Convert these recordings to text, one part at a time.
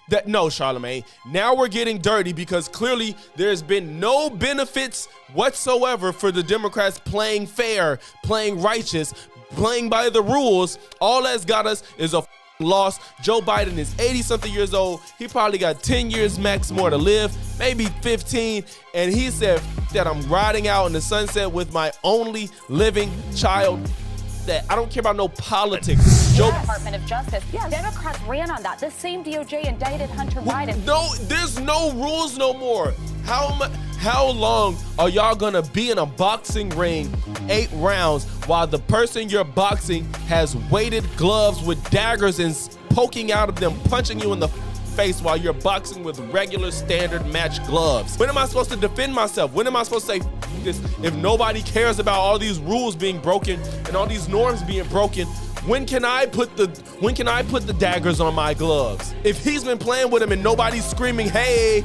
That no, Charlamagne. Now we're getting dirty because clearly there's been no benefits whatsoever for the Democrats playing fair, playing righteous, playing by the rules. All that's got us is a loss. Joe Biden is 80-something years old. He probably got 10 years max more to live, maybe 15. And he said that I'm riding out in the sunset with my only living child. That I don't care about no politics. Joe Department of Justice. Yes. Democrats ran on that. The same DOJ indicted Hunter Biden. No, there's no rules no more. How long are y'all gonna be in a boxing ring 8 rounds while the person you're boxing has weighted gloves with daggers and poking out of them, punching you in the face while you're boxing with regular standard match gloves? When am I supposed to defend myself? When am I supposed to say this if nobody cares about all these rules being broken and all these norms being broken? When can I put the daggers on my gloves? If he's been playing with them and nobody's screaming, hey,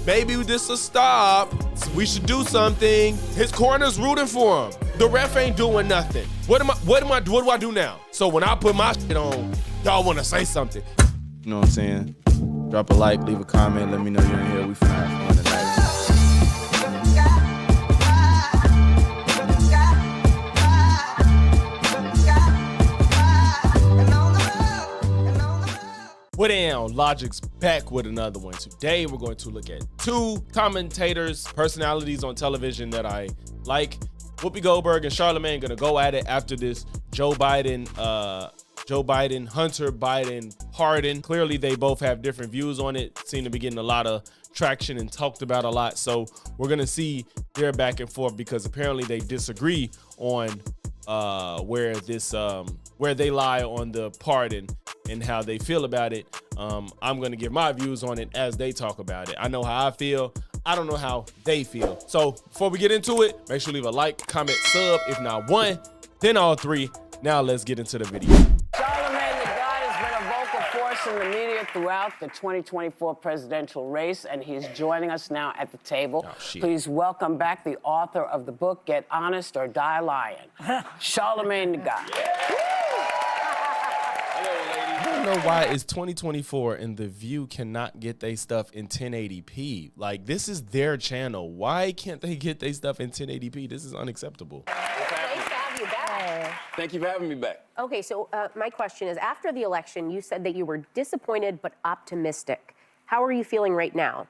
maybe this will stop, we should do something. His corner's rooting for him. The ref ain't doing nothing. What do I do now? So when I put my shit on, y'all wanna say something. You know what I'm saying? Drop a like, leave a comment, let me know you're in here. We finna have fun tonight. What down? Logic's back with another one. Today we're going to look at 2 commentators, personalities on television that I like. Whoopi Goldberg and Charlamagne gonna go at it after this Joe Biden, Hunter Biden pardon. Clearly they both have different views on it, seem to be getting a lot of traction and talked about a lot. So we're gonna see their back and forth because apparently they disagree on where they lie on the pardon and how they feel about it. I'm gonna give my views on it as they talk about it. I know how I feel. I don't know how they feel. So before we get into it, make sure you leave a like, comment, sub. If not one, then all 3. Now let's get into the video. Charlamagne the Guy has been a vocal force in the media throughout the 2024 presidential race, and he's joining us now at the table. Oh, shit. Please welcome back the author of the book, Get Honest or Die Lying, Charlamagne the Guy. I don't know why it's 2024 and The View cannot get their stuff in 1080p. Like, this is their channel. Why can't they get their stuff in 1080p? This is unacceptable. Nice to have you back. Thank you for having me back. Okay, so my question is, after the election, you said that you were disappointed but optimistic. How are you feeling right now?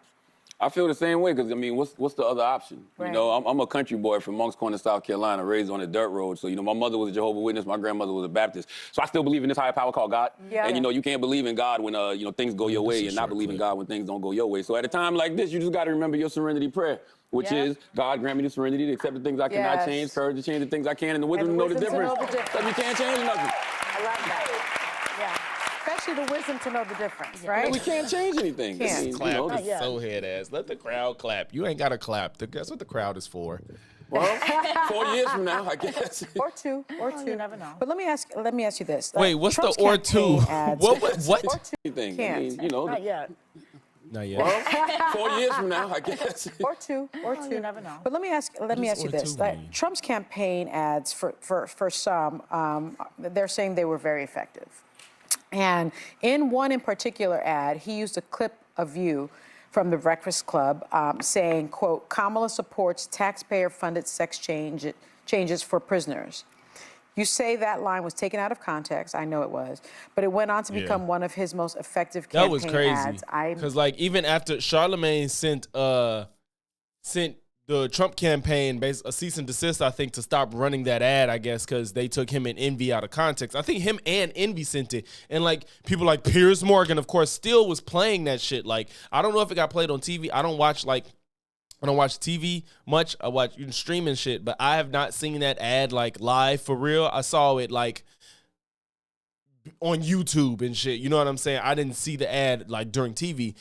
I feel the same way because, I mean, what's the other option? Right. You know, I'm a country boy from Moncks Corner, South Carolina, raised on a dirt road. So, you know, my mother was a Jehovah's Witness, my grandmother was a Baptist. So I still believe in this higher power called God. Yeah. And, you know, you can't believe in God when, you know, things go your way and not believe in God when things don't go your way. So at a time like this, you just got to remember your serenity prayer, which is, God grant me the serenity to accept the things I cannot change, courage to change the things I can, and the wisdom to know the difference. Because you can't change nothing. I love that. Yeah. Especially the wisdom to know the difference, right? We can't change anything. Can't. I mean, Clap you know, is so head ass. Let the crowd clap. You ain't got to clap. That's what the crowd is for. well, 4 years from now, I guess. Or two. You never know. But let me ask you this. Wait, what's Trump's the or two? campaign ads- What? Or two. Anything. Can't. I mean, you know. Not yet. Not yet. Well, 4 years from now, I guess. Or two. You never know. But let me ask you or this. two mean? Trump's campaign ads for some, they're saying they were very effective. And in one in particular ad, he used a clip of you from the Breakfast Club saying, quote, Kamala supports taxpayer-funded sex changes for prisoners. You say that line was taken out of context. I know it was. But it went on to become one of his most effective campaign That was crazy. ads. Because, like, even after Charlamagne sent the Trump campaign a cease and desist, I think, to stop running that ad, I guess, because they took him and Envy out of context. I think him and Envy sent it. And, like, people like Piers Morgan, of course, still was playing that shit. Like, I don't know if it got played on TV. I don't watch TV much. I watch streaming shit, but I have not seen that ad, like, live for real. I saw it, like, on YouTube and shit. You know what I'm saying? I didn't see the ad, like, during TV.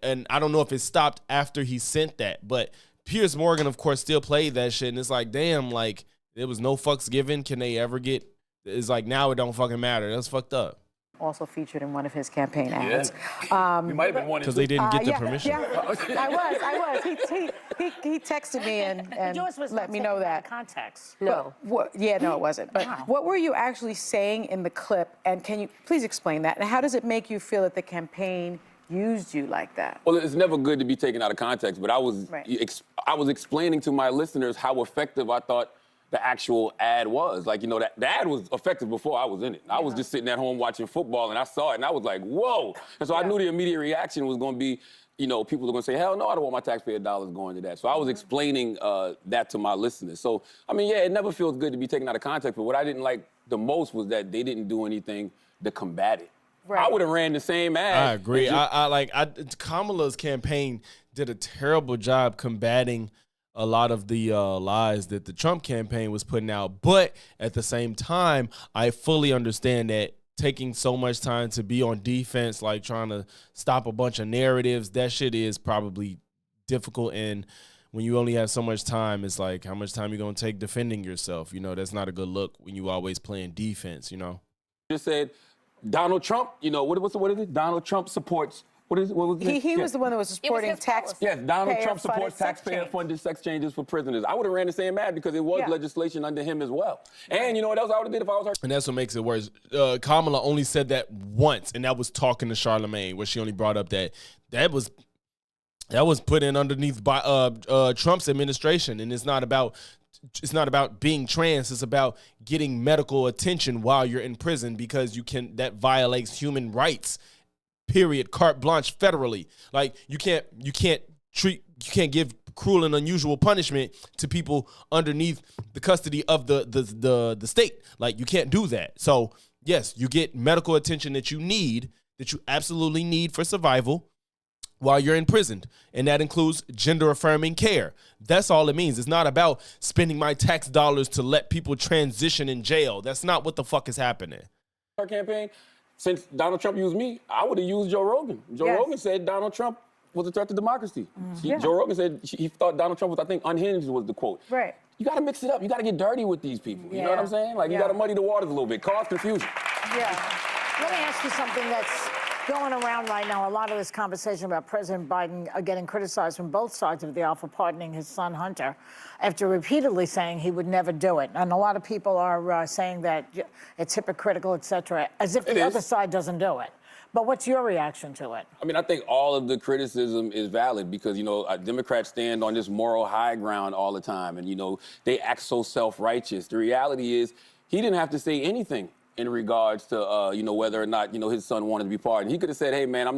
And I don't know if it stopped after he sent that, but Piers Morgan, of course, still played that shit, and it's like, damn, like, there was no fucks given. Can they ever get? It's like, now it don't fucking matter. That's fucked up. Also featured in one of his campaign ads. You might have been one because they didn't get the yeah, permission. Yeah, I was. He texted me and let me know that. Context. No. No, it wasn't. But what were you actually saying in the clip? And can you please explain that? And how does it make you feel that the campaign used you like that. Well, it's never good to be taken out of context, but I was Right. I was explaining to my listeners how effective I thought the actual ad was. Like, you know, the ad was effective before I was in it. I was just sitting at home watching football, and I saw it, and I was like, whoa. And so I knew the immediate reaction was going to be, you know, people are going to say, hell no, I don't want my taxpayer dollars going to that. So I was explaining that to my listeners. So, I mean, yeah, it never feels good to be taken out of context, but what I didn't like the most was that they didn't do anything to combat it. Right. I would have ran the same ad. I agree. Kamala's campaign did a terrible job combating a lot of the lies that the Trump campaign was putting out. But at the same time, I fully understand that taking so much time to be on defense, like trying to stop a bunch of narratives, that shit is probably difficult. And when you only have so much time, it's like, how much time you going to take defending yourself? You know, that's not a good look when you always playing defense, you know? Just said, Donald Trump, you know, what is it? Donald Trump supports, what was it? He was the one that was supporting his tax. policy. Yes, Donald Trump Payer-funded supports sex taxpayer-funded sex changes for prisoners. I would have ran the same ad because it was legislation under him as well. And you know what else I would have did if I was her? And that's what makes it worse. Kamala only said that once, and that was talking to Charlamagne, where she only brought up that was put in underneath by Trump's administration, and it's not about being trans. It's about getting medical attention while you're in prison, because that violates human rights. Period. Carte blanche federally. Like you can't give cruel and unusual punishment to people underneath the custody of the state. Like you can't do that. So yes, you get medical attention that you absolutely need for survival while you're imprisoned. And that includes gender affirming care. That's all it means. It's not about spending my tax dollars to let people transition in jail. That's not what the fuck is happening. Our campaign, since Donald Trump used me, I would have used Joe Rogan. Joe Rogan said Donald Trump was a threat to democracy. Joe Rogan said he thought Donald Trump was, I think, unhinged was the quote. Right. You got to mix it up. You got to get dirty with these people. You know what I'm saying? Like, you got to muddy the waters a little bit, cause confusion. Yeah. Let me ask you something that's going around right now. A lot of this conversation about President Biden getting criticized from both sides of the aisle for pardoning his son Hunter after repeatedly saying he would never do it. And a lot of people are saying that it's hypocritical, et cetera, as if the other side doesn't do it. But what's your reaction to it? I mean, I think all of the criticism is valid because, you know, Democrats stand on this moral high ground all the time. And, you know, they act so self-righteous. The reality is he didn't have to say anything in regards to, you know, whether or not, you know, his son wanted to be pardoned. He could have said, hey, man, I'm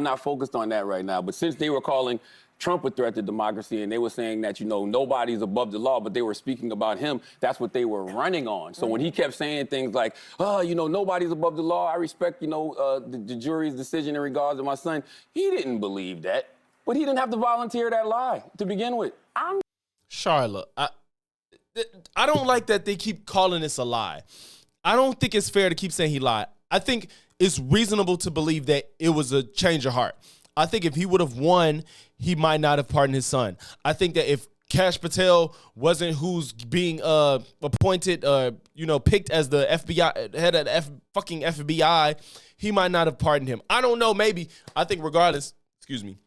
not focused on that right now. But since they were calling Trump a threat to democracy, and they were saying that, you know, nobody's above the law, but they were speaking about him. That's what they were running on. So when he kept saying things like, oh, you know, nobody's above the law, I respect, you know, the jury's decision in regards to my son, he didn't believe that. But he didn't have to volunteer that lie to begin with. Charla, I don't like that they keep calling this a lie. I don't think it's fair to keep saying he lied. I think it's reasonable to believe that it was a change of heart. I think if he would have won, he might not have pardoned his son. I think that if Kash Patel wasn't who's being appointed, you know, picked as the FBI head of the fucking FBI, he might not have pardoned him. I don't know. Maybe. I think regardless, excuse me,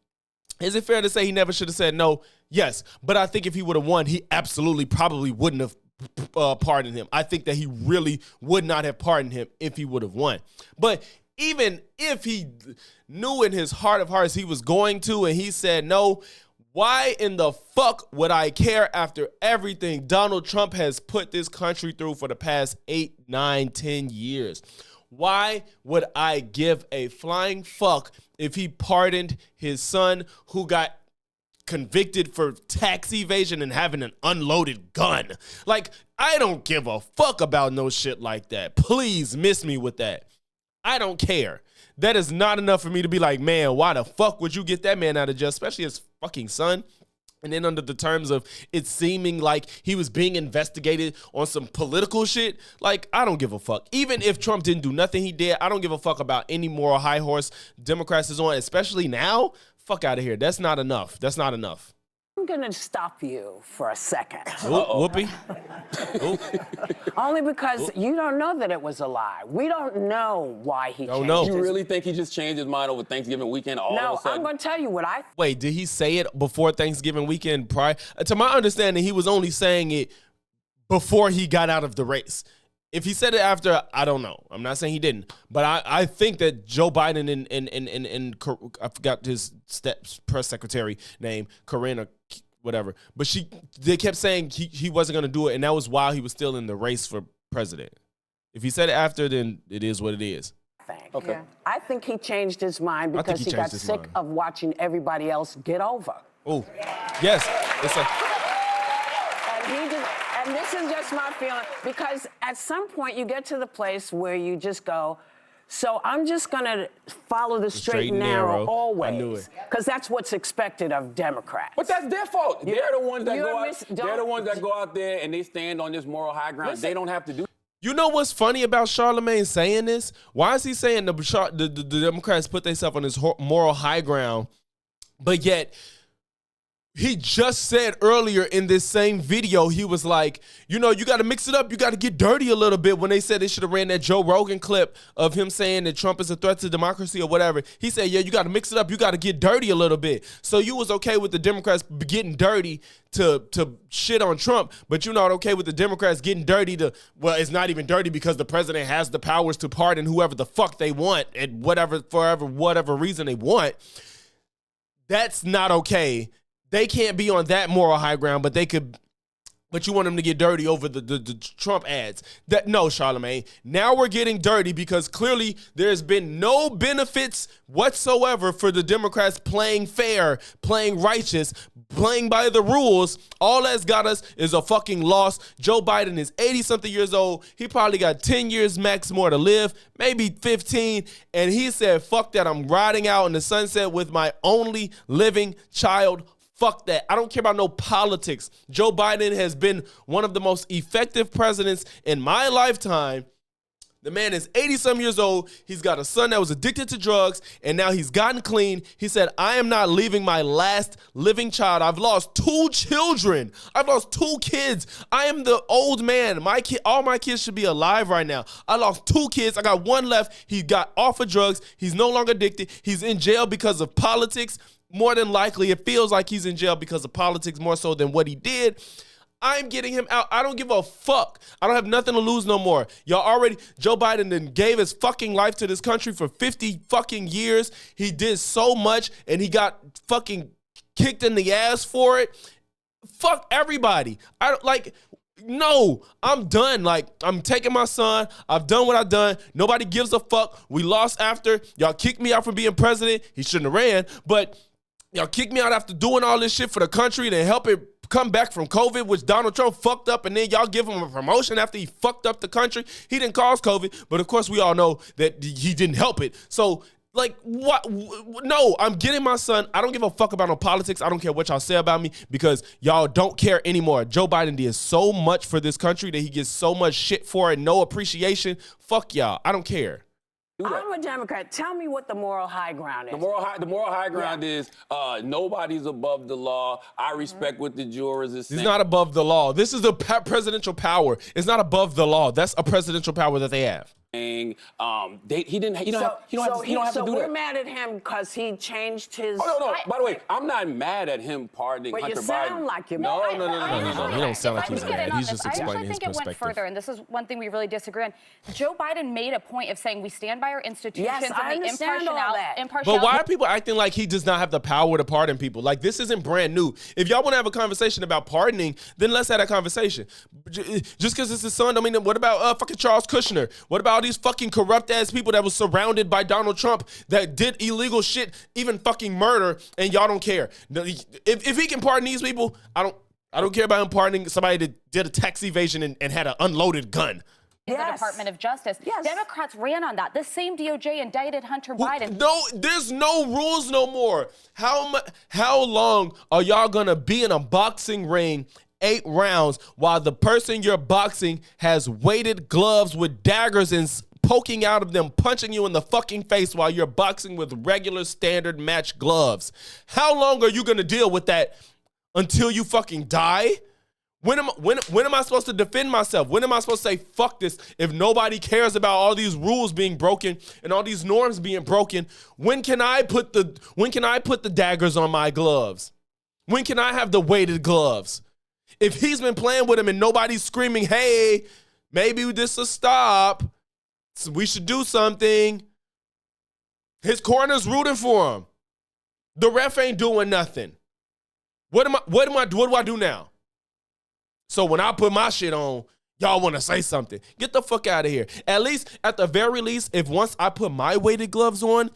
is it fair to say he never should have said no? Yes. But I think if he would have won, he absolutely probably wouldn't have pardoned him. I think that he really would not have pardoned him if he would have won. But even if he knew in his heart of hearts he was going to and he said no, why in the fuck would I care after everything Donald Trump has put this country through for the past 8, 9, 10 years? Why would I give a flying fuck if he pardoned his son who got convicted for tax evasion and having an unloaded gun? Like, I don't give a fuck about no shit like that. Please miss me with that. I don't care. That is not enough for me to be like, man, why the fuck would you get that man out of jail, especially his fucking son? And then under the terms of it seeming like he was being investigated on some political shit, like, I don't give a fuck. Even if Trump didn't do nothing he did, I don't give a fuck about any moral high horse Democrats is on, especially now. Fuck out of here. That's not enough. That's not enough. I'm going to stop you for a second. Whoopi. Only because you don't know that it was a lie. We don't know why he changed know. his... You really think he just changed his mind over Thanksgiving weekend all of a No, sudden? I'm going to tell you what I... Wait, did he say it before Thanksgiving weekend prior? To my understanding, he was only saying it before he got out of the race. If he said it after, I don't know. I'm not saying he didn't, but I think that Joe Biden and I forgot his press secretary name, Corinne or whatever, but they kept saying he wasn't going to do it, and that was while he was still in the race for president. If he said it after, then it is what it is. Okay. Yeah. I think he changed his mind because he got sick of watching everybody else get over. Oh, yes. It's a. And this is just my feeling, because at some point you get to the place where you just go, so I'm just going to follow the straight and narrow always. I knew it. Because that's what's expected of Democrats. But that's their fault. They're the ones that go out. They're the ones that go out there and they stand on this moral high ground. Listen, they don't have to do. You know what's funny about Charlamagne saying this? Why is he saying the Democrats put themselves on this moral high ground, but yet he just said earlier in this same video, he was like, you know, you got to mix it up. You got to get dirty a little bit. When they said they should have ran that Joe Rogan clip of him saying that Trump is a threat to democracy or whatever. He said, yeah, you got to mix it up. You got to get dirty a little bit. So you was okay with the Democrats getting dirty to shit on Trump, but you're not okay with the Democrats getting dirty well, it's not even dirty because the president has the powers to pardon whoever the fuck they want and whatever reason they want. That's not okay. They can't be on that moral high ground, but they could. But you want them to get dirty over the Trump ads. No, Charlamagne. Now we're getting dirty because clearly there's been no benefits whatsoever for the Democrats playing fair, playing righteous, playing by the rules. All that's got us is a fucking loss. Joe Biden is 80-something years old. He probably got 10 years max more to live, maybe 15. And he said, fuck that. I'm riding out in the sunset with my only living child. Fuck that. I don't care about no politics. Joe Biden has been one of the most effective presidents in my lifetime. The man is 80-some years old. He's got a son that was addicted to drugs, and now he's gotten clean. He said, I am not leaving my last living child. I've lost 2 children. I've lost 2 kids. I am the old man. All my kids should be alive right now. I lost 2 kids. I got 1 left. He got off of drugs. He's no longer addicted. He's in jail because of politics. More than likely, it feels like he's in jail because of politics more so than what he did. I'm getting him out. I don't give a fuck. I don't have nothing to lose no more. Joe Biden then gave his fucking life to this country for 50 fucking years. He did so much and he got fucking kicked in the ass for it. Fuck everybody. No, I'm done. I'm taking my son. I've done what I've done. Nobody gives a fuck. We lost after. Y'all kicked me out for being president. He shouldn't have ran, but y'all kicked me out after doing all this shit for the country to help it come back from COVID, which Donald Trump fucked up, and then y'all give him a promotion after he fucked up the country. He didn't cause COVID, but of course we all know that he didn't help it. So, what? No, I'm getting my son. I don't give a fuck about no politics. I don't care what y'all say about me because y'all don't care anymore. Joe Biden did so much for this country that he gets so much shit for it, no appreciation. Fuck y'all. I don't care. I'm a Democrat. Tell me what the moral high ground is. The moral high ground is nobody's above the law. I respect what the jurors is saying. He's not above the law. This is a presidential power. It's not above the law. That's a presidential power that they have. He don't have to do that. So we're mad at him because he changed his. Oh no! By the way, I'm not mad at him pardoning Hunter Biden. But you sound like you're No. He don't sound like he's mad. He's just explaining his perspective. I actually think it went further, and this is one thing we really disagree on. Joe Biden made a point of saying we stand by our institutions and the impartiality. But why are people acting like he does not have the power to pardon people? Like, this isn't brand new. If y'all want to have a conversation about pardoning, then let's have that conversation. Just because it's his son, I mean, what about fucking Charles Kushner? What about all these fucking corrupt ass people that was surrounded by Donald Trump that did illegal shit, even fucking murder, and y'all don't care? If he can pardon these people, I don't care about him pardoning somebody that did a tax evasion and had an unloaded gun. The Department of Justice. Yes. Democrats ran on that. The same DOJ indicted Hunter Biden. No, there's no rules no more. How long are y'all gonna be in a boxing ring 8 rounds while the person you're boxing has weighted gloves with daggers and poking out of them, punching you in the fucking face while you're boxing with regular standard match gloves? How long are you gonna deal with that until you fucking die? When am I supposed to defend myself? When am I supposed to say fuck this if nobody cares about all these rules being broken and all these norms being broken? When can I put the daggers on my gloves? When can I have the weighted gloves? If he's been playing with him and nobody's screaming, hey, Maybe this will stop. So we should do something. His corner's rooting for him. The ref ain't doing nothing. What do I do now? So when I put my shit on, y'all want to say something. Get the fuck out of here. At least, at the very least, if once I put my weighted gloves on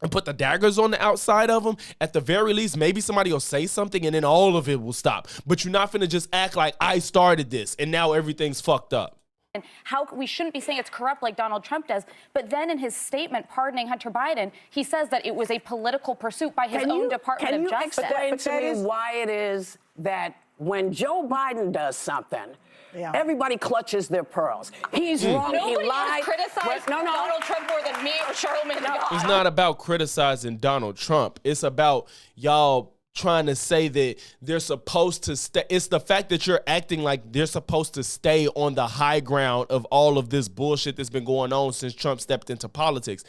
and put the daggers on the outside of them, at the very least, maybe somebody will say something and then all of it will stop. But you're not finna just act like I started this and now everything's fucked up. And how we shouldn't be saying it's corrupt like Donald Trump does. But then in his statement pardoning Hunter Biden, he says that it was a political pursuit by his own Department of Justice. Can you explain to me why it is that when Joe Biden does something, everybody clutches their pearls? He's wrong. Nobody he lied. has criticized Donald Trump more than me or Charlamagne. It's not about criticizing Donald Trump. It's about y'all trying to say that they're supposed to stay. It's the fact that you're acting like they're supposed to stay on the high ground of all of this bullshit that's been going on since Trump stepped into politics.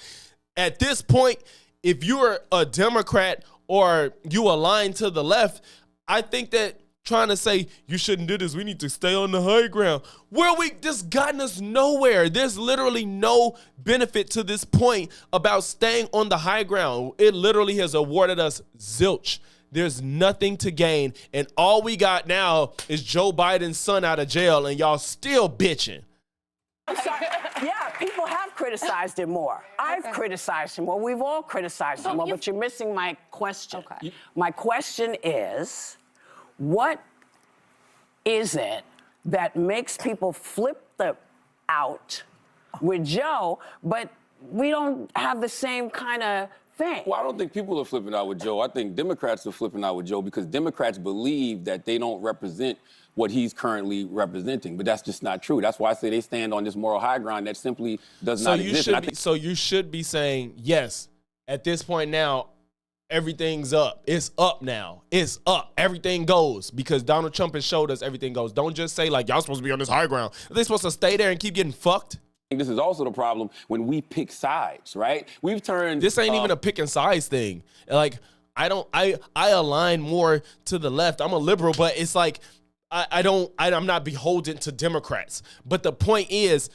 At this point, if you're a Democrat or you align to the left, I think that trying to say you shouldn't do this, we need to stay on the high ground. Well, this gotten us nowhere. There's literally no benefit to this point about staying on the high ground. It literally has awarded us zilch. There's nothing to gain. And all we got now is Joe Biden's son out of jail, and y'all still bitching. Yeah, people have criticized him more. I've criticized him more. We've all criticized him more, but you're missing my question. Okay. My question is, what is it that makes people flip out with Joe, but we don't have the same kind of thing? Well, I don't think people are flipping out with Joe. I think Democrats are flipping out with Joe because Democrats believe that they don't represent what he's currently representing. But that's just not true. That's why I say they stand on this moral high ground that simply does not exist. So you should be saying, yes, at this point now, everything's up. It's up now. It's up. Everything goes because Donald Trump has showed us everything goes. Don't just say, like, y'all supposed to be on this high ground. Are they supposed to stay there and keep getting fucked? This is also the problem when we pick sides, right? We've turned... This ain't even a pick and sides thing. Like, I align more to the left. I'm a liberal, but it's like, I'm not beholden to Democrats. But the point is,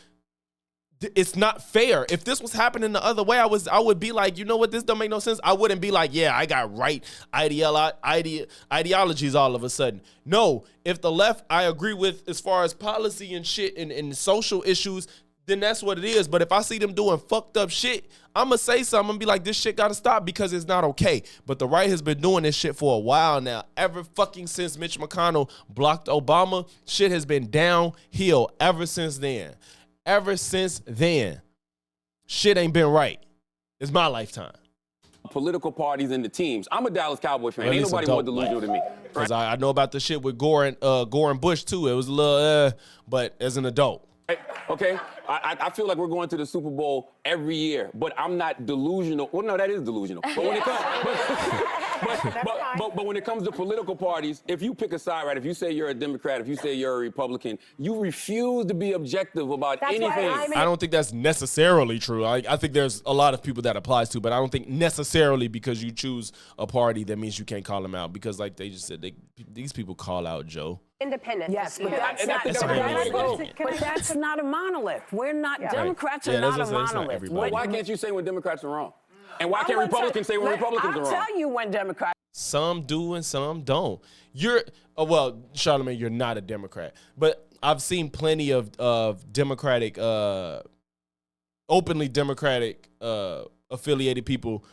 it's not fair. If this was happening the other way, I would be like, you know what, this don't make no sense. I wouldn't be like, yeah, I got right ideologies all of a sudden. No, if the left I agree with as far as policy and shit and social issues, then that's what it is. But if I see them doing fucked up shit, I'm going to say something and be like, this shit got to stop because it's not okay. But the right has been doing this shit for a while now. Ever fucking since Mitch McConnell blocked Obama, shit has been downhill ever since then. Ever since then, shit ain't been right. It's my lifetime. Political parties and the teams. I'm a Dallas Cowboy fan. Ain't nobody more delusional than me. Because I know about the shit with Gore and Bush, too. It was a little, but as an adult. Okay, I feel like we're going to the Super Bowl every year, but I'm not delusional. Well, no, that is delusional. But when it comes, but when it comes to political parties, if you pick a side, right? If you say you're a Democrat, if you say you're a Republican, you refuse to be objective about anything. I don't think that's necessarily true. I think there's a lot of people that applies to, but I don't think necessarily because you choose a party that means you can't call them out because, like they just said, these people call out Joe. Independent. Yes, but that's not a monolith. We're not, Democrats are not a monolith. Well, why can't you say when Democrats are wrong? And why can't Republicans say when Republicans are wrong? I'll tell you when Democrats. Some do and some don't. Well, Charlamagne, you're not a Democrat. But I've seen plenty of Democratic, openly Democratic affiliated people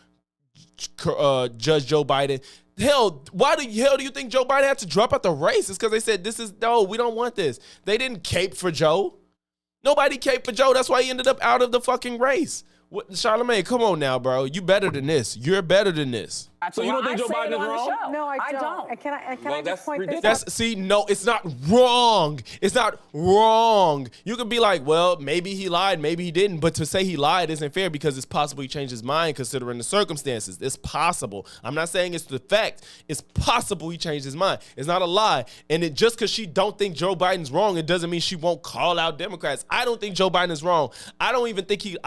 judge Joe Biden. Hell, why the hell do you think Joe Biden had to drop out the race? It's because they said, we don't want this. They didn't cape for Joe. Nobody caped for Joe. That's why he ended up out of the fucking race. Charlamagne, come on now, bro. You better than this. You're better than this. So you don't think Joe Biden is wrong? No, I don't. And can I just point this out? No, it's not wrong. It's not wrong. You can be like, well, maybe he lied, maybe he didn't. But to say he lied isn't fair because it's possible he changed his mind considering the circumstances. It's possible. I'm not saying it's the fact. It's possible he changed his mind. It's not a lie. And just because she don't think Joe Biden's wrong, it doesn't mean she won't call out Democrats. I don't think Joe Biden is wrong. I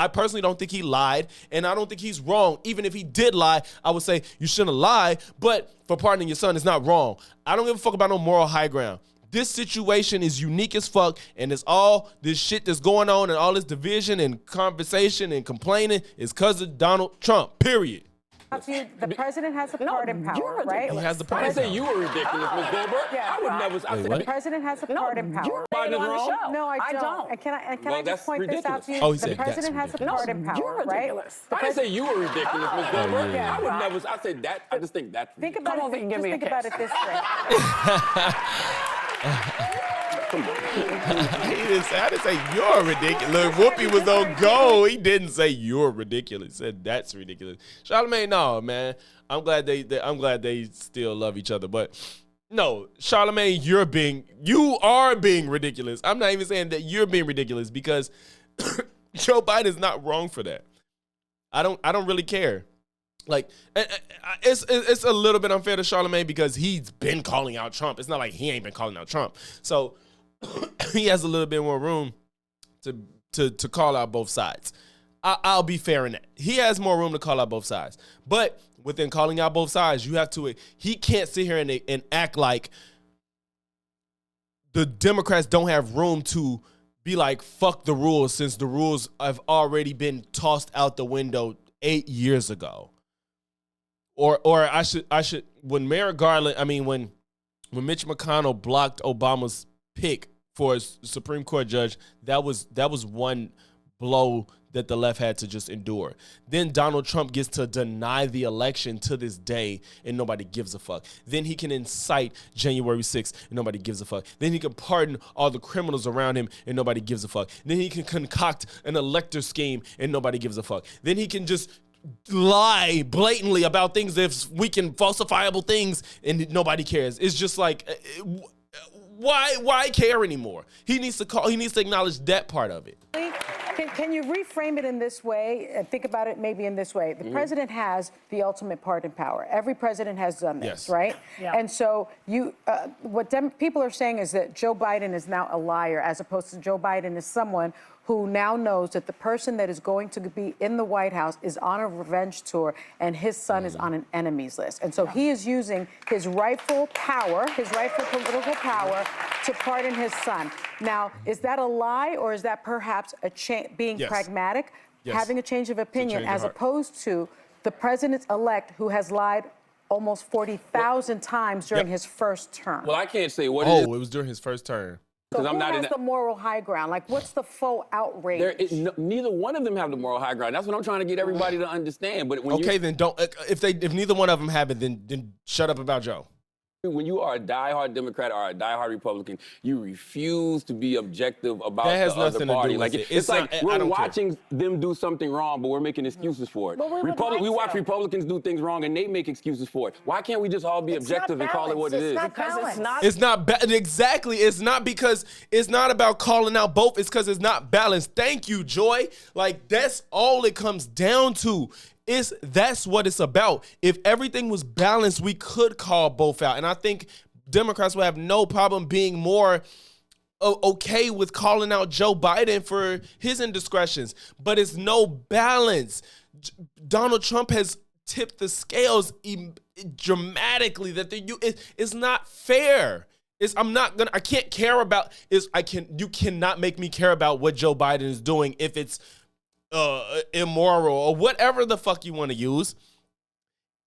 personally don't think he lied, and I don't think he's wrong. Even if he did lie, I would say you shouldn't lie, but for pardoning your son is not wrong. I don't give a fuck about no moral high ground. this situation is unique as fuck, and it's all this shit that's going on and all this division and conversation and complaining is because of Donald Trump, period. The president has a part in power, right? He has the part I in didn't say power. you were ridiculous, Ms. Goldberg. Yeah, I would never. I said, The president has a part in power. You're saying it on the show. No, I don't. don't. And can I Well, just that's point this out ridiculous. to you? Oh, he the said president that's has a part in power, you're right? ridiculous. I didn't say you were ridiculous, Ms. Goldberg. yeah. I would never. I said that. I just think that's. Think about Come over it. and give Just me a think about kiss. it this way. I didn't say you're ridiculous. Look, Whoopi was on go. He didn't say you're ridiculous. He said that's ridiculous. Charlamagne, no, man. I'm glad they still love each other. But no, Charlamagne, you are being ridiculous. I'm not even saying that you're being ridiculous because Joe Biden's not wrong for that. I don't really care. Like, it's a little bit unfair to Charlamagne because he's been calling out Trump. It's not like he ain't been calling out Trump. So he has a little bit more room to call out both sides. I'll be fair in that. He has more room to call out both sides. But within calling out both sides, you have to, he can't sit here and act like the Democrats don't have room to be like, fuck the rules, since the rules have already been tossed out the window 8 years ago. Or I should when Merrick Garland, when Mitch McConnell blocked Obama's pick for a Supreme Court judge, that was one blow that the left had to just endure. Then Donald Trump gets to deny the election to this day, and nobody gives a fuck. Then he can incite January 6th, and nobody gives a fuck. Then he can pardon all the criminals around him, and nobody gives a fuck. Then he can concoct an elector scheme, and nobody gives a fuck. Then he can just lie blatantly about things, if we can falsifiable things, and nobody cares. It's just like, why care anymore? He needs to acknowledge that part of it. Can you reframe it in this way and think about it maybe in this way? The president has the ultimate part in power. Every president has done this, Yes. right? Yeah. And so people are saying is that Joe Biden is now a liar, as opposed to Joe Biden is someone who now knows that the person that is going to be in the White House is on a revenge tour and his son is on an enemies list. And so he is using his rightful political power to pardon his son. Now, is that a lie, or is that perhaps being Yes. pragmatic, Yes. having a change of opinion, change of as heart. opposed to the president-elect who has lied almost 40,000 times during his first term? Well, I can't say what it is. It was during his first term. So I'm who not in has that- the moral high ground? Like, what's the faux outrage? Neither one of them have the moral high ground. That's what I'm trying to get everybody to understand. But when Then don't. If neither one of them have it, then shut up about Joe. when you are a diehard Democrat or a diehard Republican, you refuse to be objective about That has the other nothing to do party. with Like it. it's like I we're don't care. watching them do something wrong, but we're making excuses for it. But we would like we watch so. Republicans do things wrong, and they make excuses for it. Why can't we just all be It's not objective and call it what it is? balanced. It's not Because it's balanced. not. It's not exactly. It's not because it's not about calling out both. It's because it's not balanced. Thank you, Joy. Like, that's all it comes down to. That's what it's about. If everything was balanced, we could call both out. And I think Democrats will have no problem being more okay with calling out Joe Biden for his indiscretions. But it's no balance. Donald Trump has tipped the scales dramatically. It's not fair. I can't care about. You cannot make me care about what Joe Biden is doing if it's immoral or whatever the fuck you want to use.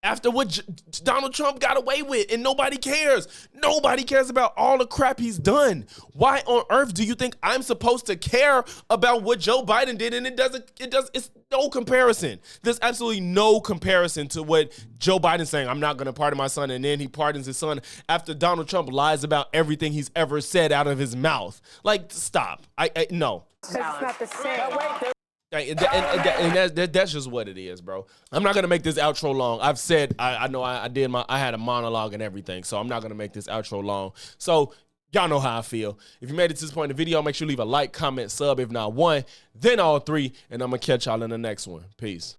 After what Donald Trump got away with, and nobody cares. Nobody cares about all the crap he's done. Why on earth do you think I'm supposed to care about what Joe Biden did? And it's no comparison. There's absolutely no comparison to what Joe Biden's saying. I'm not going to pardon my son, and then he pardons his son after Donald Trump lies about everything he's ever said out of his mouth. Like, stop. No. Because it's not the same. And that's just what it is, bro. I'm not gonna make this outro long. I've said I know I had a monologue and everything, so I'm not gonna make this outro long. So y'all know how I feel. If you made it to this point in the video, make sure you leave a like, comment, sub. If not one, then all three, and I'm gonna catch y'all in the next one. Peace.